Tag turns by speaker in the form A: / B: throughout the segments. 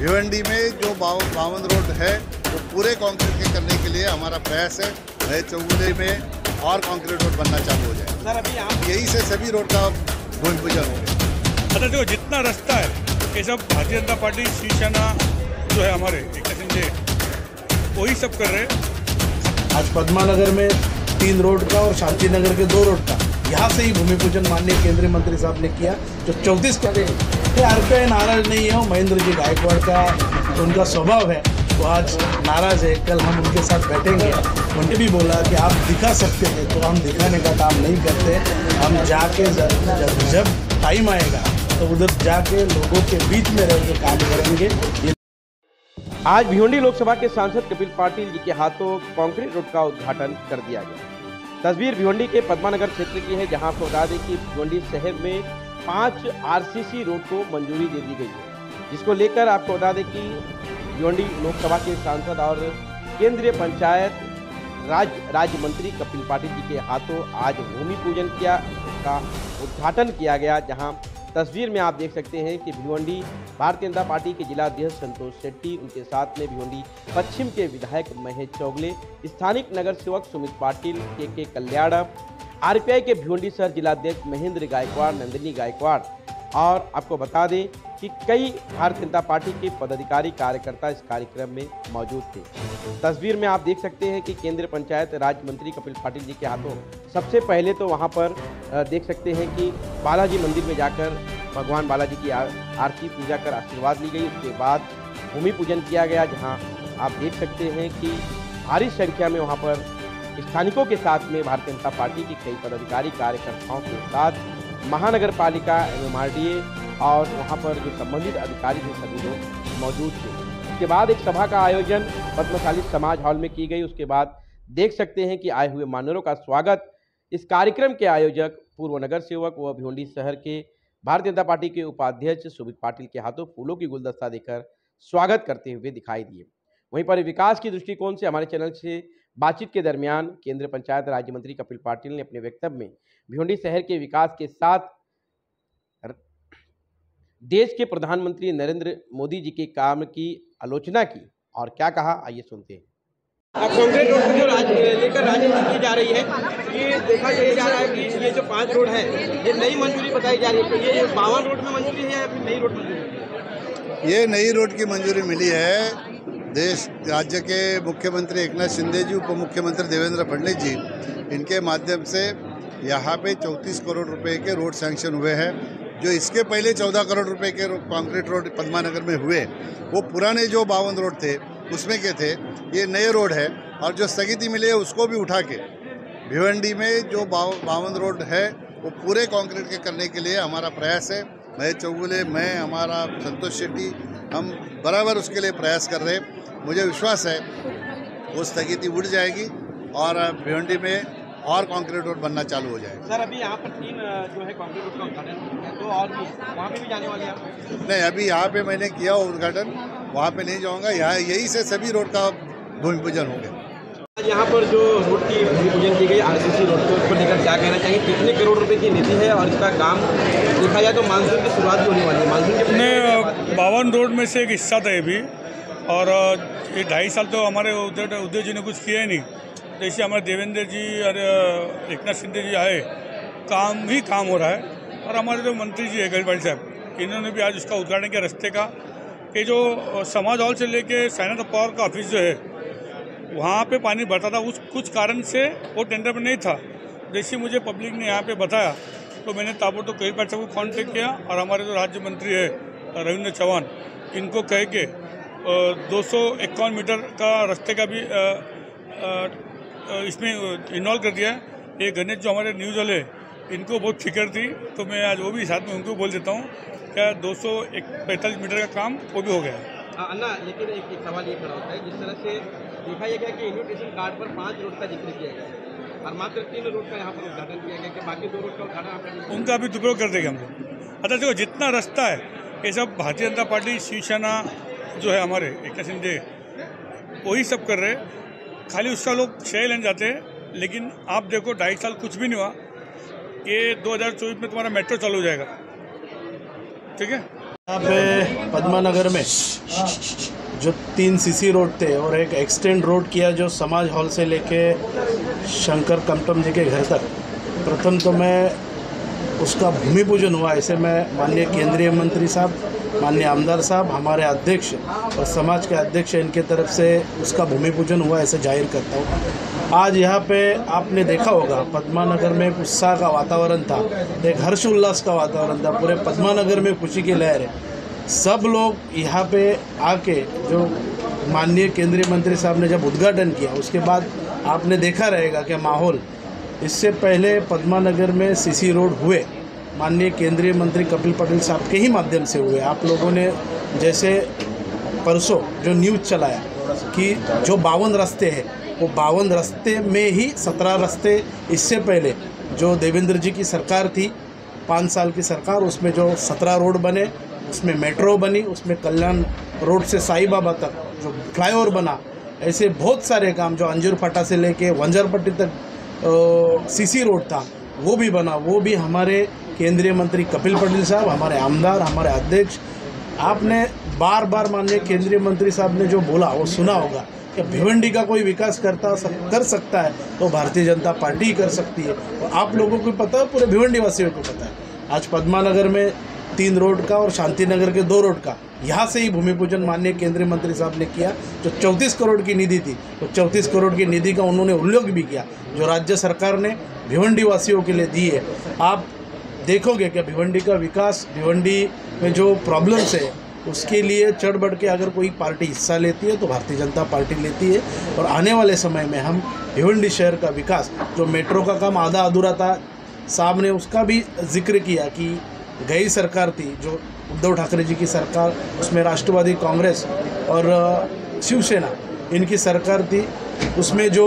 A: भिवंडी में जो 52 रोड है वो पूरे कंक्रीट के करने के लिए हमारा प्रयास है। नए चौगुले में और कंक्रीट रोड बनना चालू हो जाए
B: सर। अभी आप
A: यही से सभी रोड का भूमि पूजन हो गया।
C: अच्छा देखो, जितना रास्ता है ये सब भारतीय जनता पार्टी शिवसेना जो है हमारे एकनाथ शिंदे वही सब कर रहे हैं।
D: आज पद्मानगर में 3 रोड का और शांति नगर के 2 रोड का यहाँ से ही भूमि पूजन माननीय केंद्रीय मंत्री साहब ने किया। जो 34 का आरपीआई नाराज नहीं है, महेंद्र जी गायकवाड़ का उनका स्वभाव है, वो आज नाराज है। कल हम उनके साथ बैठेंगे, उन्होंने भी बोला कि आप दिखा सकते हैं तो हम दिखाने का काम नहीं करते। हम जाके जब टाइम आएगा तो उधर जाके लोगों के बीच में रह के काम करेंगे।
B: आज भिवंडी लोकसभा के सांसद कपिल पाटिल जी के हाथों कंक्रीट रोड का उद्घाटन कर दिया गया। तस्वीर भिवंडी के पद्मानगर क्षेत्र की है, जहां आपको बता दें कि भिवंडी शहर में 5 आरसीसी रोड को मंजूरी दे दी गई है, जिसको लेकर आपको बता दें कि भिवंडी लोकसभा के सांसद और केंद्रीय पंचायत राज्य मंत्री कपिल पाटिल जी के हाथों आज भूमि पूजन का उद्घाटन किया गया। जहां तस्वीर में आप देख सकते हैं कि भिवंडी भारतीय जनता पार्टी के जिला अध्यक्ष संतोष शेट्टी, उनके साथ में भिवंडी पश्चिम के विधायक महेश चौगले, स्थानिक नगर सेवक सुमित पाटिल, के कल्याण, आरपीआई के भिवंडी शहर जिलाध्यक्ष महेंद्र गायकवाड़, नंदिनी गायकवाड़ और आपको बता दें कि कई भारतीय जनता पार्टी के पदाधिकारी कार्यकर्ता इस कार्यक्रम में मौजूद थे। तस्वीर में आप देख सकते हैं कि केंद्रीय पंचायत राज्य मंत्री कपिल पाटिल जी के हाथों सबसे पहले तो वहां पर देख सकते हैं कि बालाजी मंदिर में जाकर भगवान बालाजी की आरती पूजा कर आशीर्वाद ली गई। उसके बाद भूमि पूजन किया गया, जहां आप देख सकते हैं कि भारी संख्या में वहां पर स्थानिकों के साथ में भारतीय जनता पार्टी के कई पदाधिकारी कार्यकर्ताओं के साथ महानगर पालिका MMRDA और वहां पर जो संबंधित अधिकारी थे सभी लोग मौजूद थे। उसके बाद एक सभा का आयोजन पद्मशाली समाज हॉल में की गई। उसके बाद देख सकते हैं कि आए हुए मान्यवरों का स्वागत इस कार्यक्रम के आयोजक पूर्व नगर सेवक व भिवंडी शहर के भारतीय जनता पार्टी के उपाध्यक्ष सुमित पाटिल के हाथों फूलों की गुलदस्ता देकर स्वागत करते हुए दिखाई दिए। वहीं पर विकास की दृष्टिकोण से हमारे चैनल से बातचीत के दरमियान केंद्रीय पंचायत राज्य मंत्री कपिल पाटिल ने अपने वक्तव्य में भिवंडी शहर के विकास के साथ देश के प्रधानमंत्री नरेंद्र मोदी जी के काम की आलोचना की और क्या कहा, आइए सुनते हैं।
E: कांक्रीट रोड जो लेकर राजनीति की जा रही है, ये देखा जा रहा है कि ये जो 5 रोड है ये नई मंजूरी बताई जा रही है, तो ये 52 रोड में मंजूरी है या फिर नई रोड मंजूरी?
A: ये नई रोड की मंजूरी मिली है। देश राज्य के मुख्यमंत्री एकनाथ शिंदे जी, उप मुख्यमंत्री देवेंद्र फडणवीस जी, इनके माध्यम से यहाँ पे 34 करोड़ रुपए के रोड सैंक्शन हुए हैं। जो इसके पहले 14 करोड़ रुपए के कंक्रीट रोड पद्मानगर में हुए, वो पुराने जो 52 रोड थे उसमें के थे। ये नए रोड है और जो स्थगिति मिली है उसको भी उठा के भिवंडी में जो 52 रोड है वो पूरे कंक्रीट के करने के लिए हमारा प्रयास है। महेश चौगुले, मैं, हमारा संतोष शेट्टी, हम बराबर उसके लिए प्रयास कर रहे हैं। मुझे विश्वास है वो स्थगिति उठ जाएगी और भिवंडी में और कंक्रीट रोड बनना चालू हो जाएगा।
E: सर, अभी यहाँ पर 3 जो है कंक्रीट रोड का उद्घाटन है, तो और भी वहाँ पे भी जाने वाले हैं?
A: नहीं, अभी यहाँ पे मैंने किया उद्घाटन, वहाँ पे नहीं जाऊँगा। यहाँ यही से सभी रोड का भूमि पूजन हो गया।
E: यहाँ पर जो रोड की भूमि पूजन की गई आरसीसी रोड को, उसको लेकर क्या कहना चाहिए? कितने करोड़ रुपए की नीति है और इसका काम देखा जाए तो मानसून की शुरुआत भी होने वाली है। मानसून के
C: 52 रोड में से एक हिस्सा था ये भी, और ये 2.5 साल तो हमारे उद्धव जी ने कुछ किया ही नहीं। जैसे हमारे देवेंद्र जी और एकनाथ शिंदे जी आए, काम ही काम हो रहा है। और हमारे जो मंत्री जी है गायकवाड़ साहब, इन्होंने भी आज उसका उद्घाटन किया रास्ते का। ये जो समाज हॉल से लेके साइना पावर का ऑफिस जो है वहाँ पे पानी भरता था, उस कुछ कारण से वो टेंडर में नहीं था। जैसे मुझे पब्लिक ने यहाँ पे बताया तो मैंने ताबड़तोड़ गायकवाड़ साहब को कॉन्टेक्ट किया और हमारे जो राज्य मंत्री है रविंद्र चौहान, इनको कह के 251 मीटर का रास्ते का भी इसमें इन्वॉल्व कर दिया। ये गणेश जो हमारे न्यूज़ वाले, इनको बहुत फिक्र थी, तो मैं आज वो भी साथ में उनको बोल देता हूँ क्या 245 मीटर का काम वो भी हो गया।
E: अन्ना, लेकिन एक सवाल ये खड़ा होता है, जिस तरह से देखा गया कि इन्विटेशन कार्ड पर 5 रोड का जिक्र किया गया और मात्र 3 रोड का यहाँ पर उद्घाटन किया गया, कि बाकी 2 रोड का उद्घाटन
C: उनका अभी दुरुपयोग कर देंगे हम लोग। अच्छा देखो, जितना रास्ता है ये सब भारतीय जनता पार्टी शिवसेना जो है हमारे एकनाथ शिंदे वही सब कर रहे हैं। खाली उसका लोग श्रेय लेने जाते हैं, लेकिन आप देखो 2.5 साल कुछ भी नहीं हुआ। ये 2024 में तुम्हारा मेट्रो चालू हो जाएगा, ठीक है।
D: यहाँ पे पद्मानगर में जो 3 सीसी रोड थे और एक एक्सटेंड रोड किया जो समाज हॉल से लेके शंकर कमटम जी के घर तक, प्रथम तो मैं उसका भूमि पूजन हुआ, ऐसे मैं माननीय केंद्रीय मंत्री साहब, माननीय आमदार साहब, हमारे अध्यक्ष और समाज के अध्यक्ष, इनके तरफ से उसका भूमि पूजन हुआ ऐसे जाहिर करता हूँ। आज यहाँ पे आपने देखा होगा पद्मानगर में एक उत्साह का वातावरण था, एक हर्ष उल्लास का वातावरण था, पूरे पद्मानगर में खुशी की लहर है। सब लोग यहाँ पे आके, जो माननीय केंद्रीय मंत्री साहब ने जब उद्घाटन किया उसके बाद आपने देखा रहेगा कि माहौल, इससे पहले पद्मानगर में सीसी रोड हुए माननीय केंद्रीय मंत्री कपिल पटेल साहब के ही माध्यम से हुए। आप लोगों ने जैसे परसों जो न्यूज़ चलाया कि जो 52 रास्ते हैं वो 52 रास्ते में ही 17 रास्ते इससे पहले जो देवेंद्र जी की सरकार थी 5 साल की सरकार, उसमें जो 17 रोड बने, उसमें मेट्रो बनी, उसमें कल्याण रोड से साई बाबा तक जो फ्लाईओवर बना, ऐसे बहुत सारे काम जो अंजूर फाटा से लेके वंजरपट्टी तक सीसी रोड था वो भी बना। वो भी हमारे केंद्रीय मंत्री कपिल पटेल साहब, हमारे आमदार, हमारे अध्यक्ष, आपने बार बार माननीय केंद्रीय मंत्री साहब ने जो बोला वो सुना होगा कि भिवंडी का कोई विकास कर सकता है तो भारतीय जनता पार्टी ही कर सकती है। और आप लोगों को पता है, पूरे भिवंडी वासियों को पता है। आज पद्मानगर में 3 रोड का और शांतिनगर के 2 रोड का यहाँ से ही भूमि पूजन माननीय केंद्रीय मंत्री साहब ने किया। जो 34 करोड़ की निधि थी, तो 34 करोड़ की निधि का उन्होंने उल्लेख भी किया जो राज्य सरकार ने भिवंडी वासियों के लिए दी है। आप देखोगे कि भिवंडी का विकास, भिवंडी में जो प्रॉब्लम्स है उसके लिए चढ़ बढ़ के अगर कोई पार्टी हिस्सा लेती है तो भारतीय जनता पार्टी लेती है। और आने वाले समय में हम भिवंडी शहर का विकास, जो मेट्रो का काम आधा अधूरा था, साहब ने उसका भी जिक्र किया कि गई सरकार थी जो उद्धव ठाकरे जी की सरकार, उसमें राष्ट्रवादी कांग्रेस और शिवसेना इनकी सरकार थी, उसमें जो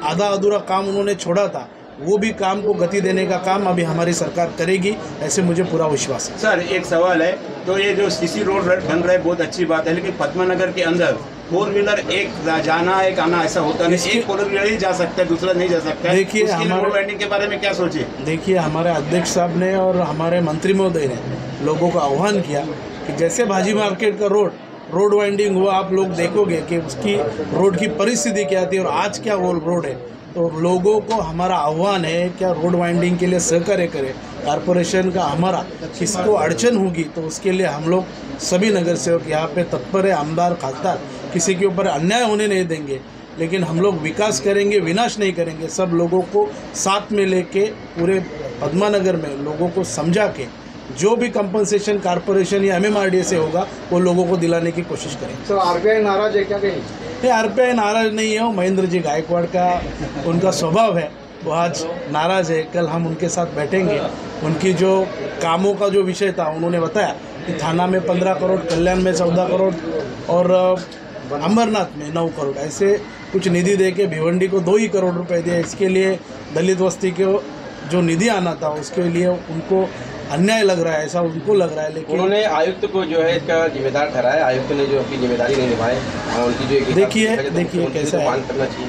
D: आधा अधूरा काम उन्होंने छोड़ा था वो भी काम को गति देने का काम अभी हमारी सरकार करेगी, ऐसे मुझे पूरा विश्वास है।
F: सर एक सवाल है, तो ये जो सीसी रोड बन रहा है बहुत अच्छी बात है, लेकिन पद्मानगर के अंदर 4 व्हीलर एक जाना एक आना ऐसा होता नहीं, एक 4 व्हीलर ही जा सकता है, दूसरा नहीं जा सकता है।
D: देखिए
F: हमारे रोड वाइंडिंग के बारे में क्या सोचे?
D: देखिए हमारे अध्यक्ष साहब ने और हमारे मंत्री महोदय ने लोगों को आह्वान किया कि जैसे भाजी मार्केट का रोड वाइंडिंग हुआ, आप लोग देखोगे कि उसकी रोड की परिस्थिति क्या थी और आज क्या वो रोड है। तो लोगों को हमारा आह्वान है क्या रोड वाइंडिंग के लिए सहकार्य करें। कॉरपोरेशन का हमारा किसको अड़चन होगी तो उसके लिए हम लोग सभी नगर सेवक यहाँ पे तत्पर है, आमदार खासदार, किसी के ऊपर अन्याय होने नहीं देंगे, लेकिन हम लोग विकास करेंगे, विनाश नहीं करेंगे। सब लोगों को साथ में लेके पूरे पद्मानगर में लोगों को समझा के जो भी कंपनसेशन कॉरपोरेशन या MMRDA से होगा वो लोगों को दिलाने की कोशिश करेंगे।
E: सर RBI नाराज है क्या कहीं?
D: ये RBI नाराज नहीं है, महेंद्र जी गायकवाड़ का उनका स्वभाव है, वो आज नाराज है। कल हम उनके साथ बैठेंगे, उनकी जो कामों का जो विषय था उन्होंने बताया कि थाना में 15 करोड़, कल्याण में 14 करोड़ और अमरनाथ में 9 करोड़ ऐसे कुछ निधि दे के भिवंडी को 2 ही करोड़ रुपए दिए। इसके लिए दलित बस्ती को जो निधि आना था उसके लिए उनको अन्याय लग रहा है, ऐसा उनको लग रहा है। लेकिन
B: उन्होंने आयुक्त को जो है इसका जिम्मेदार ठहराया, आयुक्त ने जो अपनी जिम्मेदारी नहीं निभाई, उनकी जो
D: देखिए कैसा है,
B: करना चाहिए।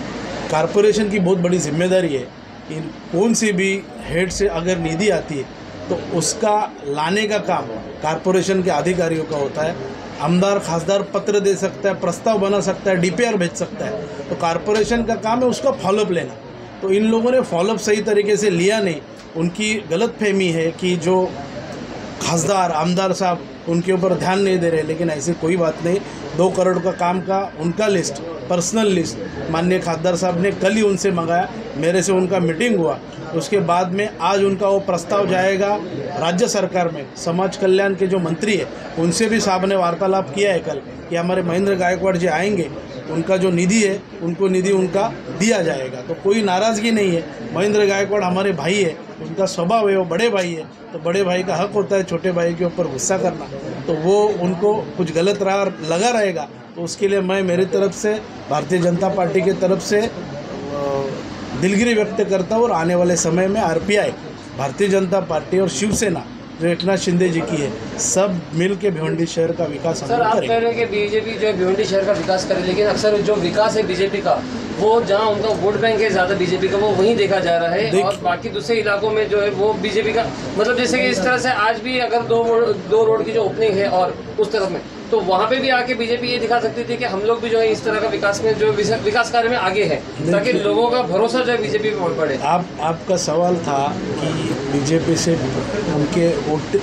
D: कॉरपोरेशन की बहुत बड़ी जिम्मेदारी है कि कौन सी भी हेड से अगर निधि आती है तो उसका लाने का काम कॉरपोरेशन के अधिकारियों का होता है। आमदार खासदार पत्र दे सकता है, प्रस्ताव बना सकता है, DPR भेज सकता है, तो कॉरपोरेशन का काम है उसका फॉलोअप लेना। तो इन लोगों ने फॉलोअप सही तरीके से लिया नहीं। उनकी गलतफहमी है कि जो खासदार आमदार साहब उनके ऊपर ध्यान नहीं दे रहे, लेकिन ऐसी कोई बात नहीं। 2 करोड़ का काम का उनका लिस्ट, पर्सनल लिस्ट माननीय खासदार साहब ने कल ही उनसे मंगाया, मेरे से उनका मीटिंग हुआ, उसके बाद में आज उनका वो प्रस्ताव जाएगा राज्य सरकार में। समाज कल्याण के जो मंत्री है उनसे भी साहब ने वार्तालाप किया है कल कि हमारे महेंद्र गायकवाड़ जी आएंगे, उनका जो निधि है उनको निधि उनका दिया जाएगा। तो कोई नाराज़गी नहीं है, महेंद्र गायकवाड़ हमारे भाई है, उनका स्वभाव है, वो बड़े भाई है, तो बड़े भाई का हक होता है छोटे भाई के ऊपर गुस्सा करना। तो वो उनको कुछ गलत राह लगा रहेगा तो उसके लिए मैं मेरी तरफ से भारतीय जनता पार्टी की तरफ से दिलगिरी व्यक्त करता हूँ। और आने वाले समय में RPI, भारतीय जनता पार्टी और शिवसेना जो एकनाथ शिंदे जी की है, सब मिल के भिवंडी शहर का विकास हम
G: सर,
D: लोग
G: आप
D: करेंगे।
G: कह रहे हैं कि बीजेपी जो है भिवंडी शहर का विकास करे, लेकिन अक्सर जो विकास है बीजेपी का, वो जहां उनका वोट बैंक है ज़्यादा बीजेपी का, वो वहीं देखा जा रहा है। और बाकी दूसरे इलाकों में जो है वो बीजेपी का, मतलब जैसे कि इस तरह से आज भी अगर दो रोड की जो ओपनिंग है और उस तरफ में, तो वहाँ पे भी आके बीजेपी ये दिखा सकती थी कि हम लोग भी जो है इस तरह का विकास में जो विकास कार्य में आगे है, ताकि लोगों का भरोसा जो है बीजेपी पे बढ़े।
D: आपका सवाल था कि बीजेपी से उनके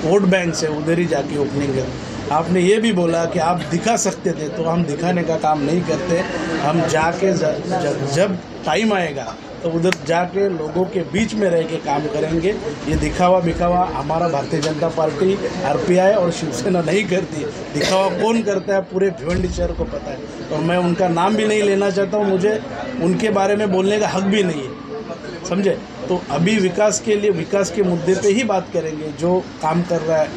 D: वोट बैंक से उधर ही जाके ओपनिंग है। आपने ये भी बोला कि आप दिखा सकते थे, तो हम दिखाने का काम नहीं करते। हम जाके जब टाइम आएगा तो उधर जाके लोगों के बीच में रह के काम करेंगे। ये दिखावा बिखावा हमारा भारतीय जनता पार्टी, आरपीआई और शिवसेना नहीं करती। दिखावा कौन करता है पूरे भिवंडी शहर को पता है, और मैं उनका नाम भी नहीं लेना चाहता हूँ, मुझे उनके बारे में बोलने का हक भी नहीं है, समझे। तो अभी विकास के लिए, विकास के मुद्दे पे ही बात करेंगे। जो काम कर रहा है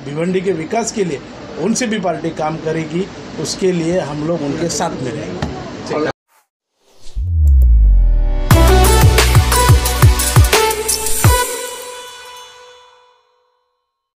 D: भिवंडी के विकास के लिए, उनसे भी पार्टी काम करेगी, उसके लिए हम लोग उनके साथ में रहेंगे।